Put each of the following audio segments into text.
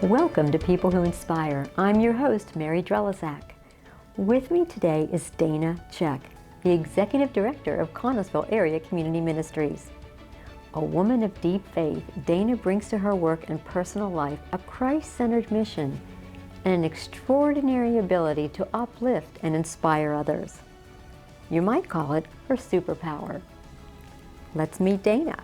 Welcome to People Who Inspire. I'm your host, Mary Drelizak. With me today is Dana Check, the Executive Director of Connellsville Area Community Ministries. A woman of deep faith, Dana brings to her work and personal life a Christ-centered mission and an extraordinary ability to uplift and inspire others. You might call it her superpower. Let's meet Dana.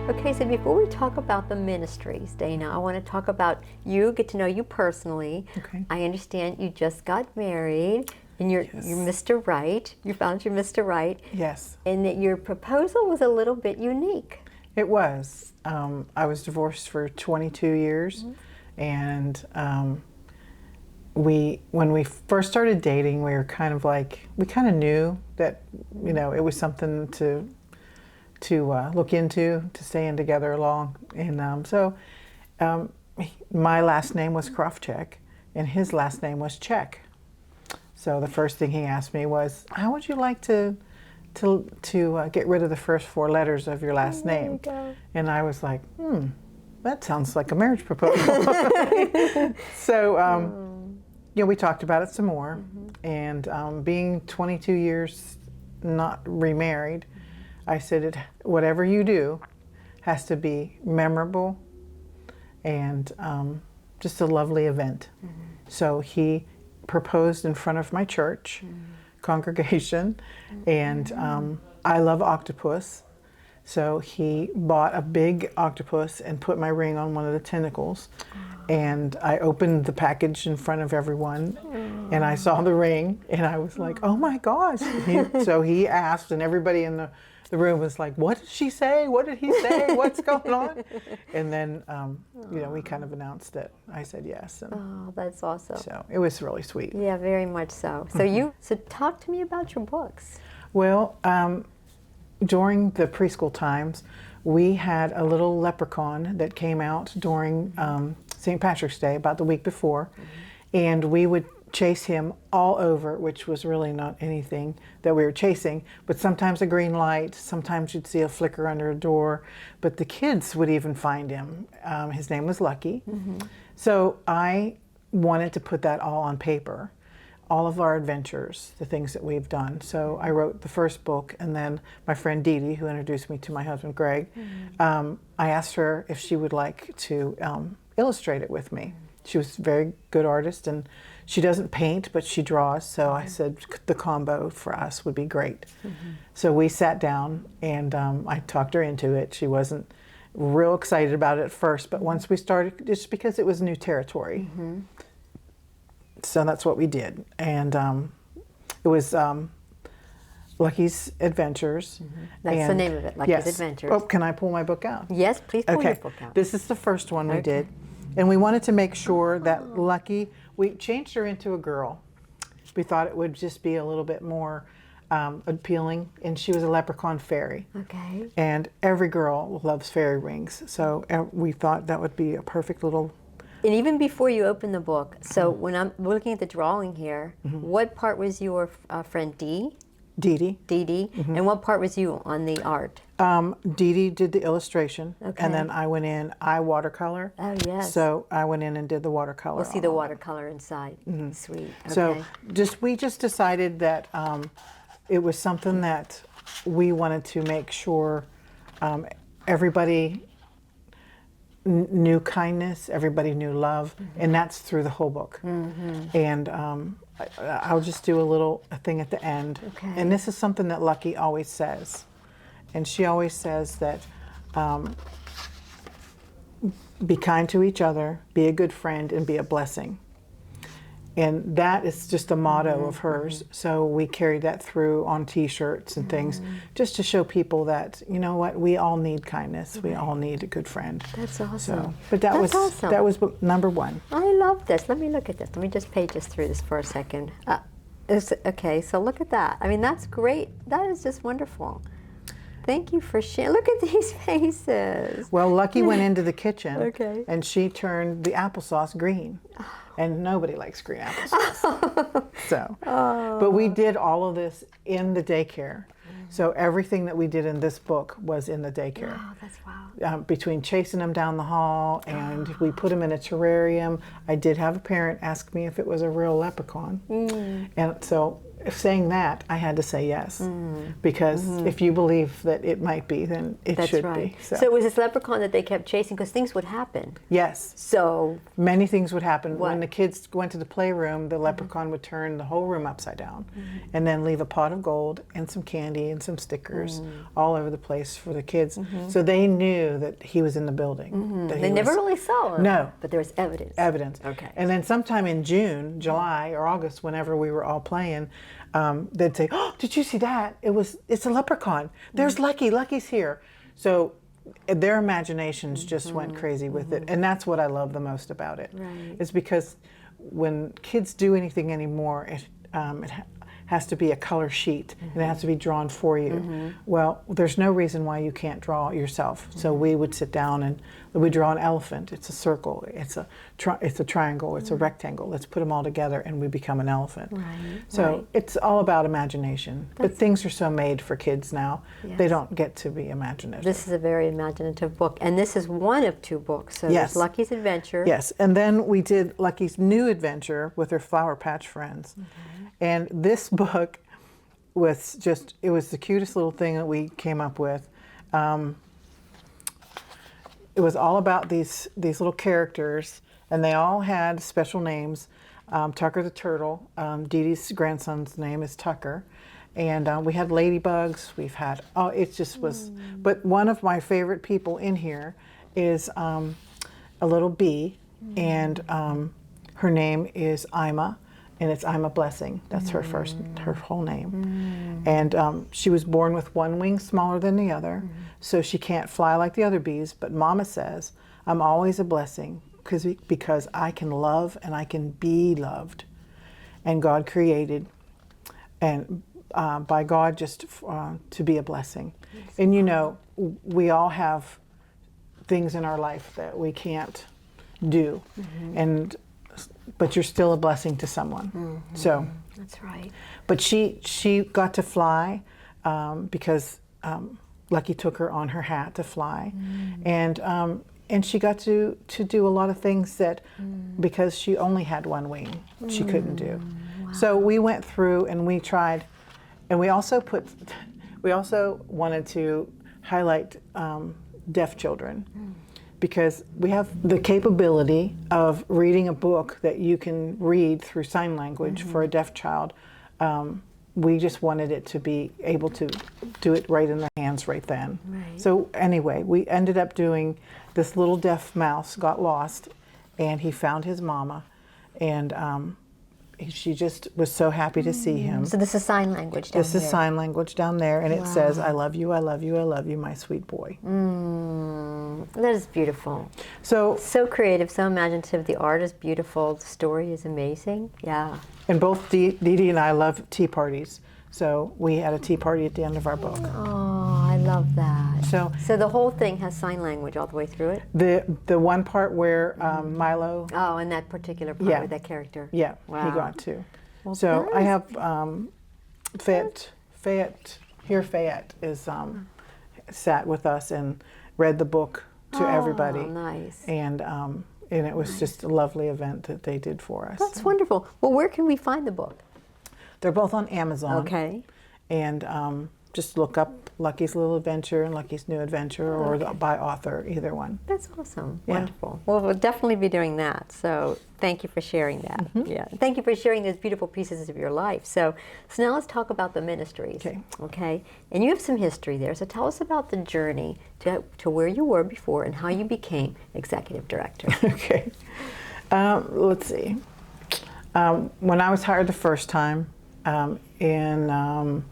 Okay, so before we talk about the ministries, Dana, I want to talk about you, get to know you personally. Okay. I understand you just got married, and you're Mr. Right. You found your Mr. Right. Yes. And that your proposal was a little bit unique. It was. I was divorced for 22 years, and when we first started dating, we were kind of like, we kind of knew that, you know, it was something to look into, to staying together long. And so my last name was Krofchek, and his last name was Check. So the first thing he asked me was, how would you like to get rid of the first four letters of your last name? And I was like, that sounds like a marriage proposal. So, you know, we talked about it some more. And being 22 years not remarried, I said, whatever you do has to be memorable and just a lovely event. So he proposed in front of my church congregation, and I love octopus. So he bought a big octopus and put my ring on one of the tentacles. And I opened the package in front of everyone, and I saw the ring, and I was like, oh my gosh. So he asked, and everybody in the room was like, what did she say? What did he say? What's going on? And then, you know, we kind of announced that I said yes. And Oh, that's awesome. so it was really sweet. Yeah, very much so. So so talk to me about your books. Well, during the preschool times, we had a little leprechaun that came out during St. Patrick's Day, about the week before, and we would chase him all over, which was really not anything that we were chasing, but sometimes a green light, sometimes you'd see a flicker under a door, but the kids would even find him. His name was Lucky. So I wanted to put that all on paper, all of our adventures, the things that we've done. So I wrote the first book, and then my friend Dee Dee, who introduced me to my husband Greg, I asked her if she would like to illustrate it with me. She was a very good artist, and she doesn't paint, but she draws, so I said the combo for us would be great. So we sat down, and I talked her into it. She wasn't real excited about it at first, but once we started, just because it was new territory. So that's what we did. And it was Lucky's Adventures. That's the name of it, Lucky's Adventures. Oh, can I pull my book out? Yes, please pull your book out. This is the first one we did. And we wanted to make sure that Lucky, we changed her into a girl. We thought it would just be a little bit more appealing, and she was a leprechaun fairy. Okay. And every girl loves fairy rings, so we thought that would be a perfect little... And even before you open the book, so when I'm looking at the drawing here, what part was your friend Dee Dee Dee, and what part was you on the art? Dee Dee did the illustration, Okay. and then I went in, I watercolor. Oh, yes. So I went in and did the watercolor. We'll see the watercolor inside. Sweet. Okay. So we just decided that it was something that we wanted to make sure everybody knew kindness, everybody knew love, and that's through the whole book. And I'll just do a thing at the end. Okay. And this is something that Lucky always says. And she always says that be kind to each other, be a good friend, and be a blessing. And that is just a motto of hers. So we carried that through on T-shirts and things, just to show people that, you know what, we all need kindness. We all need a good friend. That's awesome. So, but that That's awesome. that was book number one. I love this. Let me look at this. Let me just page us through this for a second. Okay, so look at that. I mean, that's great. That is just wonderful. Thank you for sharing. Look at these faces. Well, Lucky went into the kitchen, Okay. and she turned the applesauce green. And nobody likes green applesauce. But we did all of this in the daycare. So everything that we did in this book was in the daycare. Oh, that's wow. Between chasing them down the hall and we put them in a terrarium. I did have a parent ask me if it was a real leprechaun. And so saying that, I had to say yes. Because if you believe that it might be, then it should be. So it was this leprechaun that they kept chasing because things would happen. Yes. So many things would happen. What? When the kids went to the playroom, the leprechaun would turn the whole room upside down and then leave a pot of gold and some candy and some stickers all over the place for the kids. So they knew that he was in the building. That they never really saw him. No. But there was evidence. Evidence. Okay. And then sometime in June, July, or August, whenever we were all playing, they'd say, "Oh, did you see that? It's a leprechaun. There's Lucky. Lucky's here." So their imaginations just went crazy with it, and that's what I love the most about it. Right. Is because when kids do anything anymore, it has to be a color sheet and it has to be drawn for you. Well, there's no reason why you can't draw yourself. So we would sit down and we draw an elephant. It's a circle. It's a triangle. It's a rectangle. Let's put them all together and we become an elephant. Right. So it's all about imagination. But things are so made for kids now. They don't get to be imaginative. This is a very imaginative book, and this is one of 2 books. So there's Lucky's Adventure. Yes, and then we did Lucky's New Adventure with her Flower Patch friends. And this book was it was the cutest little thing that we came up with. It was all about these little characters, and they all had special names. Tucker the turtle, Dee Dee's grandson's name is Tucker. And we had ladybugs, we've had, it just was, but one of my favorite people in here is a little bee, and her name is Ima. And it's I'm a Blessing. That's her whole name. And she was born with one wing smaller than the other, so she can't fly like the other bees. But Mama says, I'm always a blessing because I can love and I can be loved. And God created, and by God just to be a blessing. And you know, we all have things in our life that we can't do. But you're still a blessing to someone. So that's right. But she got to fly because Lucky took her on her hat to fly, and she got to do a lot of things that because she only had one wing she couldn't do. Wow. So we went through and we tried, and we also wanted to highlight deaf children. Because we have the capability of reading a book that you can read through sign language for a deaf child. We just wanted it to be able to do it right in the hands right then. Right. So anyway, we ended up doing this little deaf mouse got lost, and he found his mama, and she just was so happy to see him. So this is sign language down there. This is sign language down there, and it says, I love you, I love you, I love you, my sweet boy. That is beautiful. So creative, so imaginative. The art is beautiful. The story is amazing. Yeah. And both Dee Dee and I love tea parties. So we had a tea party at the end of our book. Oh, I love that. So the whole thing has sign language all the way through it? The one part where Milo... Oh, and that particular part with that character. Yeah, wow. He got to. Well, so I have Fayette is sat with us and read the book to everybody. Nice. And it was just a lovely event that they did for us. That's wonderful. Well, where can we find the book? They're both on Amazon. Okay. And just look up Lucky's Little Adventure and Lucky's New Adventure, or by author, either one. That's awesome. Yeah. Wonderful. Well, we'll definitely be doing that. So thank you for sharing that. Yeah. Thank you for sharing those beautiful pieces of your life. So now let's talk about the ministries. Okay. Okay. And you have some history there. So tell us about the journey to where you were before and how you became executive director. Okay. Let's see. When I was hired the first time in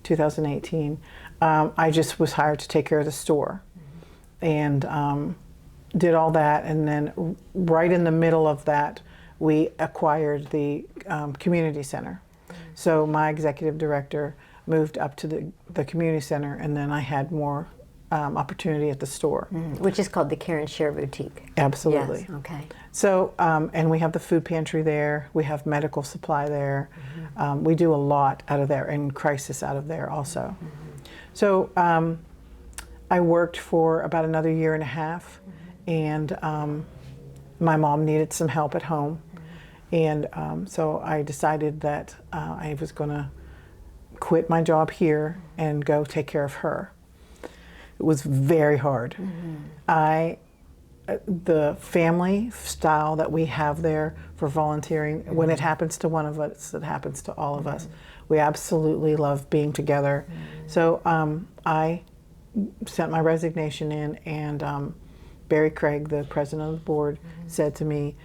2018, I just was hired to take care of the store, and did all that, and then right in the middle of that we acquired the community center. So my executive director moved up to the community center, and then I had more opportunity at the store. Which is called the Care and Share Boutique. Absolutely. Yes, okay. So, and we have the food pantry there. We have medical supply there. We do a lot out of there, and crisis out of there also. So I worked for about another year and a half, and my mom needed some help at home. And so I decided that I was going to quit my job here and go take care of her. It was very hard. The family style that we have there for volunteering, when it happens to one of us, it happens to all of us. We absolutely love being together. So I sent my resignation in, and Barry Craig, the president of the board, said to me,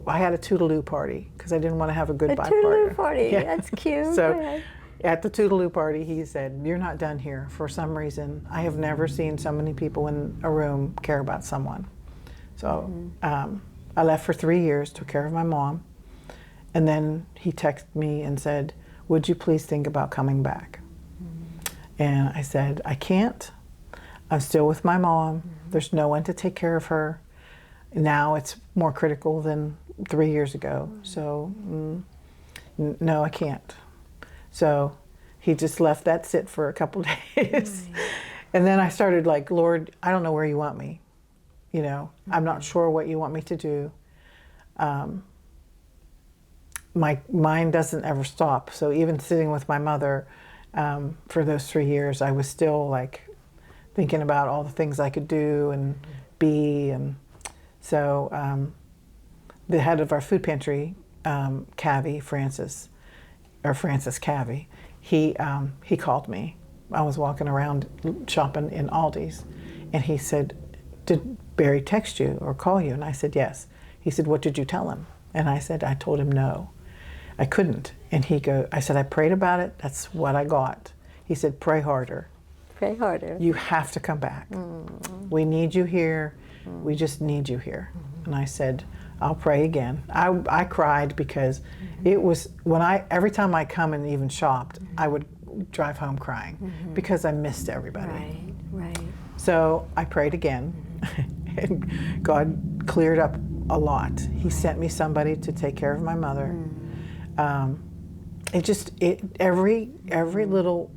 I had a toodaloo party because I didn't want to have a goodbye party. A toodaloo party, Yeah. That's cute. So at the toodaloo party, he said, "You're not done here. For some reason, I have never seen so many people in a room care about someone." So I left for 3 years, took care of my mom, and then he texted me and said, "Would you please think about coming back?" And I said, "I can't. I'm still with my mom. There's no one to take care of her. Now it's more critical than 3 years ago. So no, I can't." So he just left that sit for a couple days. And then I started like, "Lord, I don't know where you want me. I'm not sure what you want me to do." My mind doesn't ever stop. So even sitting with my mother for those 3 years, I was still like thinking about all the things I could do and be. And so the head of our food pantry, Francis Cavey, he called me. I was walking around shopping in Aldi's, and he said, "Did Barry text you or call you?" And I said, "Yes." He said, "What did you tell him?" And I said, "I told him no. I couldn't." And I said, "I prayed about it. That's what I got." He said, "Pray harder. Pray harder. You have to come back. We need you here. We just need you here." And I said, "I'll pray again." I cried because it was every time I come and even shopped, I would drive home crying because I missed everybody. Right. So I prayed again, and God cleared up a lot. He sent me somebody to take care of my mother. Every little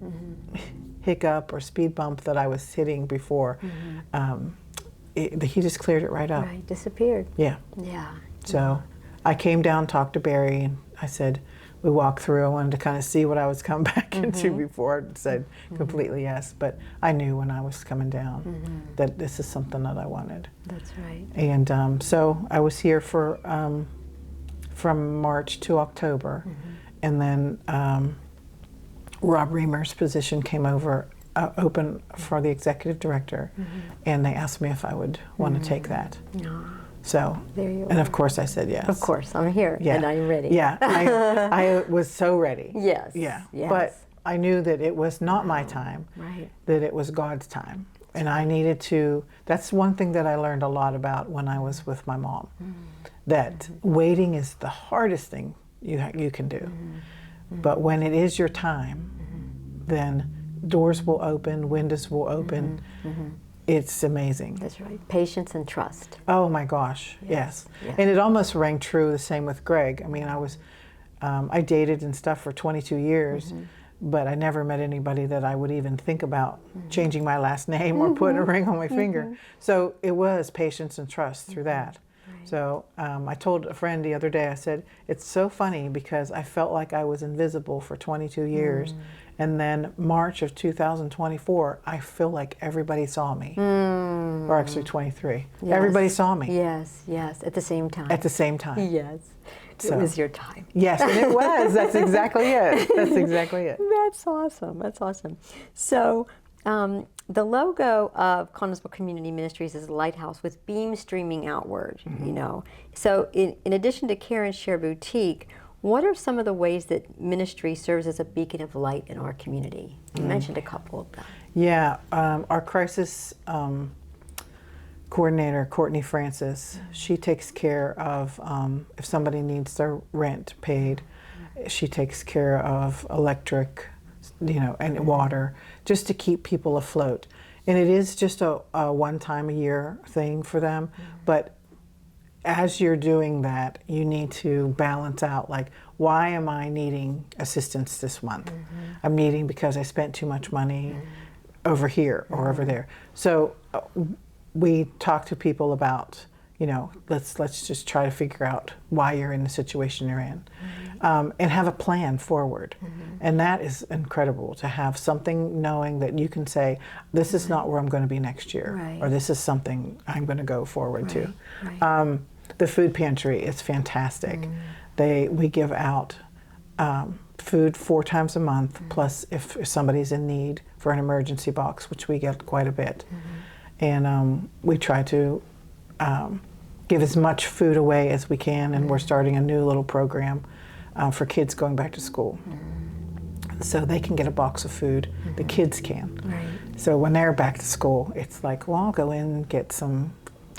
hiccup or speed bump that I was hitting before, he just cleared it right up. Right, disappeared. Yeah. Yeah. So I came down, talked to Barry, and I said, we walked through. I wanted to kind of see what I was coming back into before I said completely yes. But I knew when I was coming down that this is something that I wanted. That's right. And so I was here for from March to October, and then Rob Reamer's position came open for the executive director, and they asked me if I would want to take that. So, there you and are. of course I said yes. Of course, I'm here, Yeah. and I'm ready. Yeah, I was so ready. Yes. Yeah, Yes. but I knew that it was not my time, Right. that it was God's time. And I needed to, that's one thing that I learned a lot about when I was with my mom, that waiting is the hardest thing you can do. But when it is your time, then doors will open, windows will open. It's amazing. That's right. Patience and trust. Oh my gosh, yes. And it almost rang true the same with Greg. I mean, I dated and stuff for 22 years, but I never met anybody that I would even think about changing my last name or putting a ring on my finger. So it was patience and trust through that. Right. So I told a friend the other day, I said, it's so funny because I felt like I was invisible for 22 years. And then March of 2024, I feel like everybody saw me. Or actually 23. Yes. Everybody saw me. Yes, yes, at the same time. At the same time. Yes. So, it was your time. Yes, and it was. That's exactly it. That's exactly it. That's awesome. That's awesome. So the logo of Connellsville Community Ministries is a lighthouse with beams streaming outward, you know. So in addition to Care and Share Boutique, what are some of the ways that ministry serves as a beacon of light in our community? You mentioned a couple of them. Yeah, our crisis coordinator, Courtney Francis, she takes care of if somebody needs their rent paid, she takes care of electric, you know, and water, just to keep people afloat. And it is just a one time a year thing for them. But as you're doing that, you need to balance out, like, why am I needing assistance this month? I'm needing because I spent too much money over here or over there. So we talk to people about, you know, let's just try to figure out why you're in the situation you're in, and have a plan forward. And that is incredible, to have something, knowing that you can say, this is not where I'm going to be next year, or this is something I'm going to go forward to. The food pantry is fantastic. We give out food 4 times a month, plus if somebody's in need for an emergency box, which we get quite a bit. And we try to give as much food away as we can, and we're starting a new little program for kids going back to school. So they can get a box of food, the kids can. So when they're back to school, it's like, well, I'll go in and get something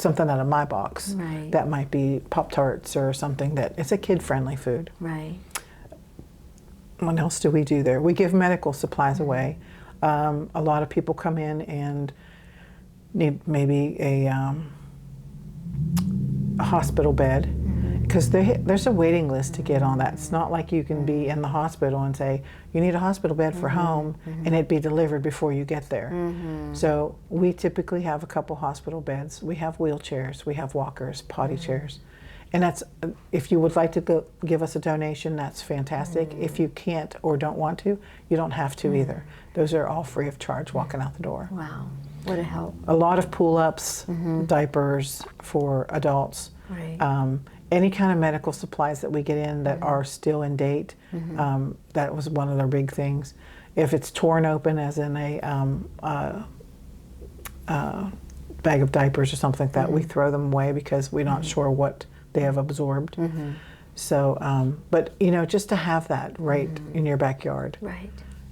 out of my box. That might be Pop-Tarts or something that it's a kid-friendly food. What else do we do there? We give medical supplies away. A lot of people come in and need maybe a hospital bed, because there's a waiting list to get on that. It's not like you can be in the hospital and say, you need a hospital bed for home, and it be delivered before you get there. So we typically have a couple hospital beds. We have wheelchairs, we have walkers, potty chairs. And that's, if you would like to give us a donation, that's fantastic. If you can't or don't want to, you don't have to either. Those are all free of charge walking out the door. Wow, what a help. A lot of pull-ups, diapers for adults. Any kind of medical supplies that we get in that are still in date, that was one of their big things. If it's torn open, as in a bag of diapers or something like that, we throw them away because we're not sure what they have absorbed. So, but you know, just to have that right in your backyard,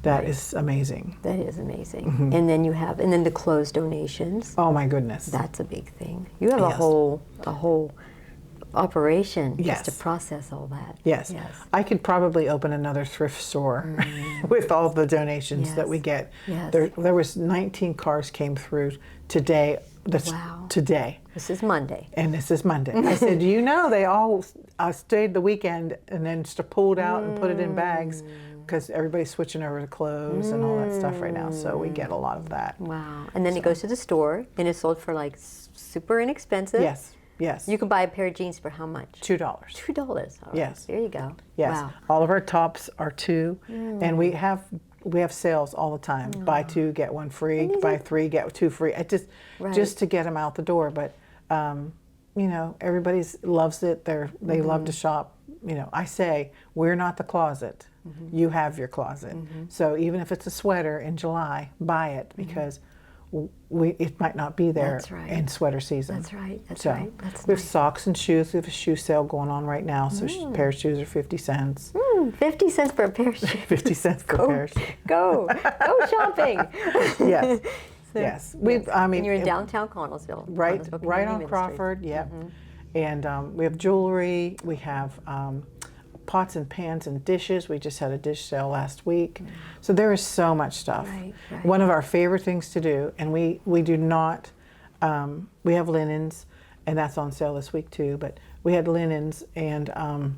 that is amazing. That is amazing. And then and then the clothes donations. Oh my goodness. That's a big thing. You have a whole operation just to process all that. Yes. I could probably open another thrift store with all the donations that we get. There was 19 cars came through today. Today. This is Monday. And this is Monday. I said, you know, they all stayed the weekend and then pulled out and put it in bags, because everybody's switching over to clothes and all that stuff right now. So we get a lot of that. Wow. And then it goes to the store and it's sold for like super inexpensive. Yes. You can buy a pair of jeans for how much? $2. $2. All right. Yes. There you go. Yes. Wow. All of our tops are $2, and we have sales all the time. Buy 2 get 1 free. Buy 3 get 2 free. Just to get them out the door. But you know, everybody loves it. They love to shop. You know, I say we're not the closet. You have your closet. So even if it's a sweater in July, buy it, because it might not be there in sweater season. That's right. We have socks and shoes. We have a shoe sale going on right now. So a pair of shoes are 50 cents. 50 cents for a pair of shoes. 50 cents for a pair of shoes. Go shopping. Yes. Yes. And you're in downtown Connellsville. Right on Crawford. Yep. And we have jewelry. We have pots and pans and dishes. We just had a dish sale last week. So there is so much stuff. One of our favorite things to do, and we do not, we have linens, and that's on sale this week too, but we had linens, and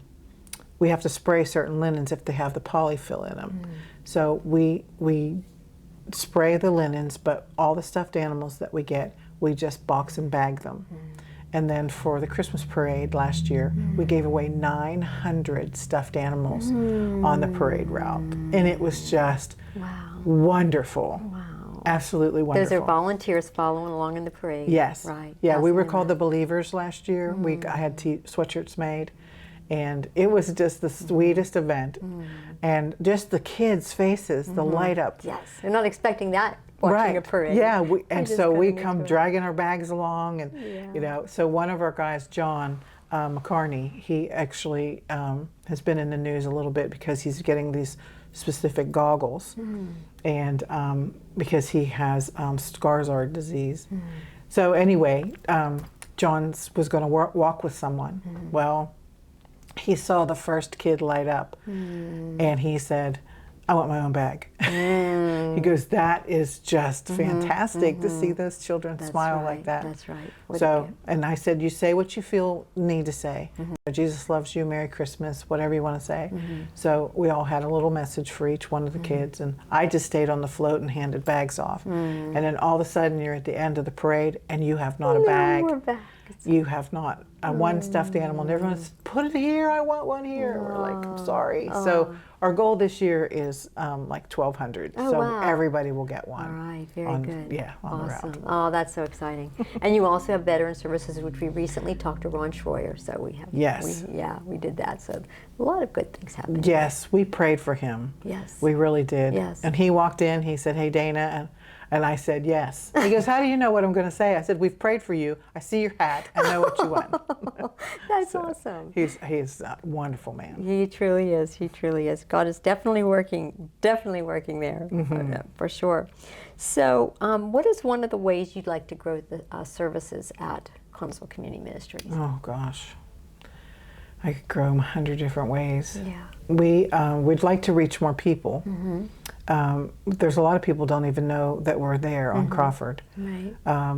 we have to spray certain linens if they have the polyfill in them. So we spray the linens, but all the stuffed animals that we get, we just box and bag them. And then for the Christmas parade last year, we gave away 900 stuffed animals on the parade route. And it was just wonderful. Absolutely wonderful. Those are volunteers following along in the parade. Yes. Yeah, we were called the Believers last year. I had sweatshirts made. And it was just the sweetest event. And just the kids' faces, the light up. Yes, they're not expecting that. Watching a parade. Yeah, and so we come dragging our bags along, and you know. So one of our guys, John McCarney, he actually has been in the news a little bit because he's getting these specific goggles, and because he has Skarsgård disease. So anyway, John was going to walk with someone. Well, he saw the first kid light up, and he said, I want my own bag. He goes, that is just fantastic to see those children smile like that. That's right. So, and I said, you say what you feel need to say. Jesus loves you, Merry Christmas, whatever you want to say. So we all had a little message for each one of the kids, and I just stayed on the float and handed bags off. And then all of a sudden you're at the end of the parade and you have not a bag. More bags. You have not one stuffed animal, and everyone's, put it here, I want one here. We're like, I'm sorry. So our goal this year is like 1,200. So everybody will get one. All right, very good. Yeah, on the route. Oh, that's so exciting. And you also have veteran services, which we recently talked to Ron Schroyer. So we have. Yes. We did that. So a lot of good things happened. Yes, we prayed for him. Yes. We really did. Yes. And he walked in, he said, hey, Dana, and I said, yes. He goes, how do you know what I'm going to say? I said, we've prayed for you. I see your hat. I know what you want. That's awesome. He's a wonderful man. He truly is. He truly is. God is definitely working there, for sure. So what is one of the ways you'd like to grow the services at Connellsville Community Ministries? Oh, gosh. I could grow them 100 different ways. Yeah. We'd like to reach more people. There's a lot of people don't even know that we're there on Crawford. Right.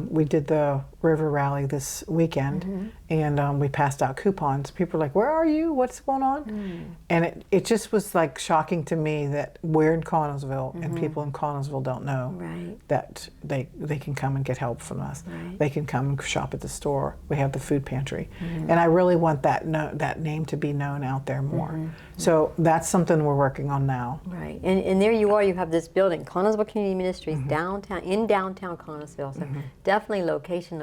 We did the River Rally this weekend, and we passed out coupons. People were like, where are you? What's going on? And it just was like shocking to me that we're in Connellsville, and people in Connellsville don't know that they can come and get help from us. Right. They can come and shop at the store. We have the food pantry. And I really want that name to be known out there more. So that's something we're working on now. Right. And there you are. You have this building, Connellsville Community Ministries, in downtown Connellsville. So definitely location.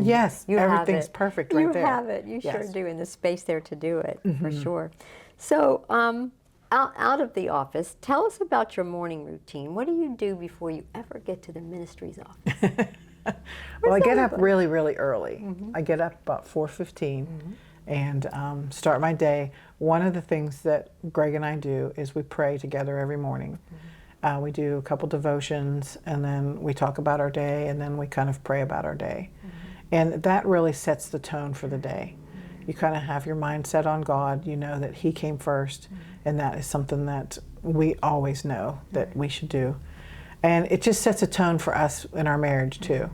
Yes, you everything's perfect right there. You have it. You sure do, and the space there to do it, for sure. So out of the office, tell us about your morning routine. What do you do before you ever get to the ministry's office? Well, I get up really, really early. I get up about 4:15 and start my day. One of the things that Greg and I do is we pray together every morning. We do a couple devotions, and then we talk about our day, and then we kind of pray about our day. And that really sets the tone for the day. You kind of have your mind set on God. You know that He came first, and that is something that we always know that we should do. And it just sets a tone for us in our marriage too,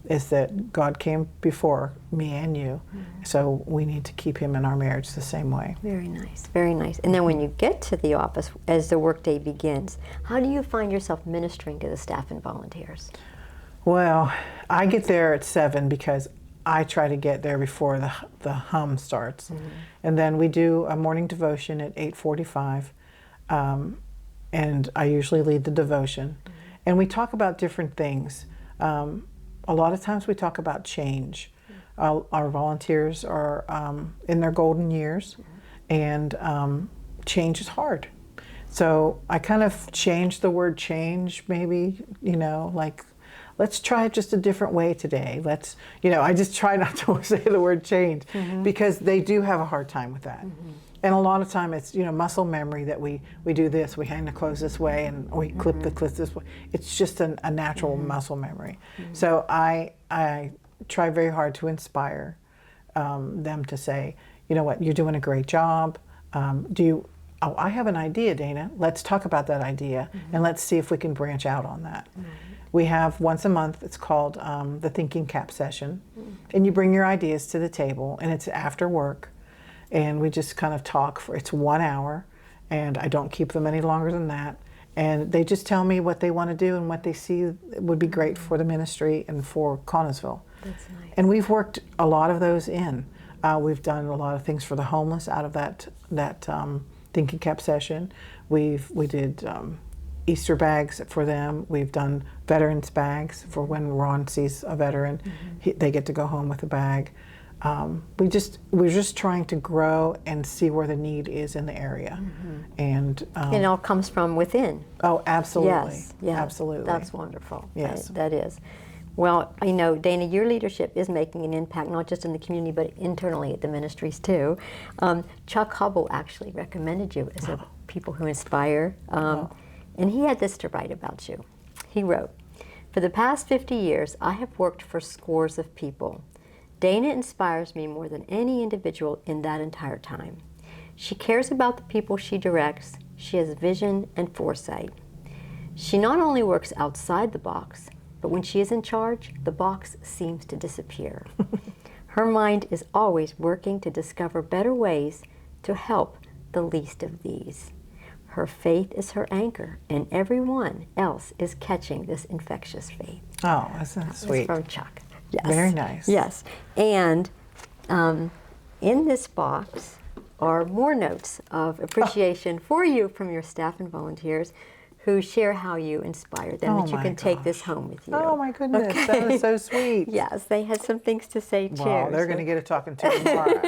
is that God came before me and you, so we need to keep Him in our marriage the same way. Very nice, very nice. And then when you get to the office, as the workday begins, how do you find yourself ministering to the staff and volunteers? Well, I get there at 7 because I try to get there before the hum starts. And then we do a morning devotion at 8:45, and I usually lead the devotion. And we talk about different things. A lot of times we talk about change. Our volunteers are in their golden years, and change is hard. So I kind of changed the word change, maybe, like, let's try it just a different way today. I just try not to say the word change because they do have a hard time with that. And a lot of time it's, muscle memory that we do this, we hang the clothes this way and we clip the clips this way. It's just a natural muscle memory. So I try very hard to inspire them to say, you know what, you're doing a great job. I have an idea, Dana. Let's talk about that idea and let's see if we can branch out on that. We have once a month, it's called the Thinking Cap Session. And you bring your ideas to the table, and it's after work. And we just kind of talk it's 1 hour, and I don't keep them any longer than that. And they just tell me what they want to do and what they see would be great for the ministry and for Connellsville. That's nice. And we've worked a lot of those in. We've done a lot of things for the homeless out of that Thinking Cap Session. We did Easter bags for them. We've done veterans bags for when Ron sees a veteran, they get to go home with a bag. We're just trying to grow and see where the need is in the area, and it all comes from within. Oh, absolutely. Yes, absolutely. That's wonderful. Yes, that is. Well, Dana, your leadership is making an impact not just in the community but internally at the ministries too. Chuck Hubble actually recommended you as a people who inspire, and he had this to write about you. He wrote, "For the past 50 years, I have worked for scores of people. Dana inspires me more than any individual in that entire time. She cares about the people she directs. She has vision and foresight. She not only works outside the box, but when she is in charge, the box seems to disappear. Her mind is always working to discover better ways to help the least of these. Her faith is her anchor, and everyone else is catching this infectious faith. Oh, isn't that sweet? It's from Chuck. Yes. Very nice. Yes. And in this box are more notes of appreciation for you from your staff and volunteers who share how you inspired them, that you can take this home with you. Oh my goodness, that was so sweet. Yes, they had some things to say too. Well, they're going to get a talking to tomorrow.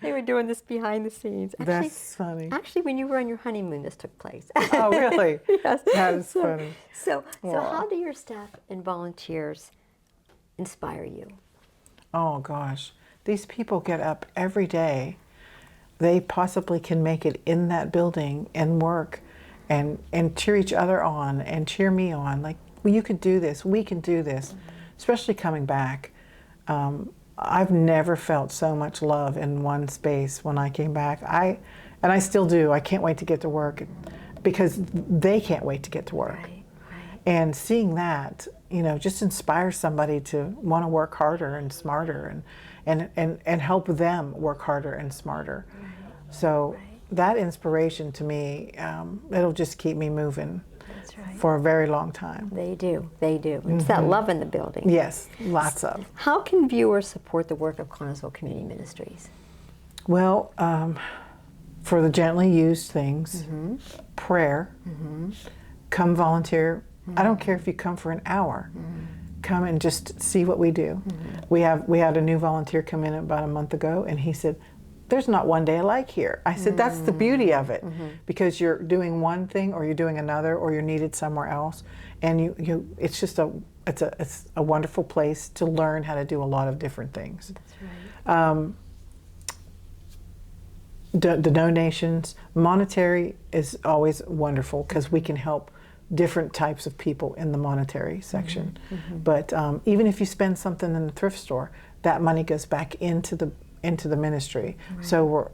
They were doing this behind the scenes. Actually, That's funny. Actually, when you were on your honeymoon, this took place. Oh, really? Yes. That is funny. So how do your staff and volunteers inspire you? Oh gosh, these people get up every day. They possibly can make it in that building and work and cheer each other on and cheer me on. Like, well, you can do this, we can do this, especially coming back. I've never felt so much love in one space when I came back. And I still do. I can't wait to get to work because they can't wait to get to work. Right. And seeing that, just inspires somebody to want to work harder and smarter and help them work harder and smarter. Right. So that inspiration to me, it'll just keep me moving. That's right. For a very long time. They do. It's that love in the building. Yes, lots of. How can viewers support the work of Connellsville Community Ministries? Well, for the gently used things, prayer, come volunteer. I don't care if you come for an hour. Come and just see what we do. We had a new volunteer come in about a month ago, and he said, "There's not one day alike here." I said, "That's the beauty of it, because you're doing one thing, or you're doing another, or you're needed somewhere else, and it's just it's a wonderful place to learn how to do a lot of different things." That's right. The donations, monetary is always wonderful because we can help different types of people in the monetary section. But even if you spend something in the thrift store, that money goes back into the ministry. Right. So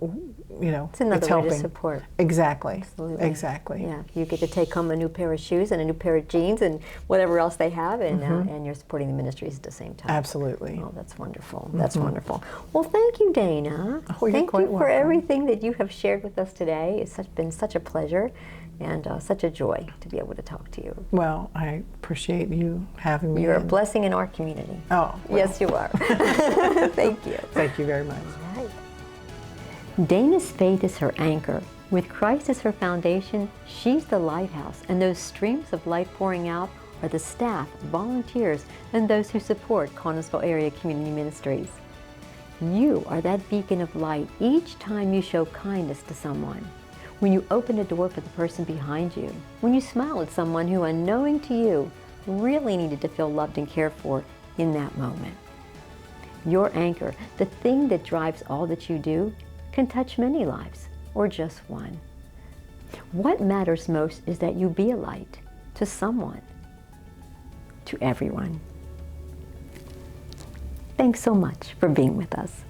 it's another it's way helping. to support. Exactly. Absolutely. Exactly. Yeah, you get to take home a new pair of shoes and a new pair of jeans and whatever else they have, and you're supporting the ministries at the same time. Absolutely. Oh, that's wonderful. That's wonderful. Well, thank you, Dana. Oh, you're thank quite you for welcome. everything that you have shared with us today. It's been such a pleasure and such a joy to be able to talk to you. Well, I appreciate you having me. You're a blessing in our community. Oh, well. Yes, you are. Thank you. Thank you very much. Dana's faith is her anchor. With Christ as her foundation, she's the lighthouse, and those streams of light pouring out are the staff, volunteers, and those who support Connellsville Area Community Ministries. You are that beacon of light each time you show kindness to someone. When you open a door for the person behind you, when you smile at someone who, unknowing to you, really needed to feel loved and cared for in that moment. Your anchor, the thing that drives all that you do, can touch many lives, or just one. What matters most is that you be a light to someone, to everyone. Thanks so much for being with us.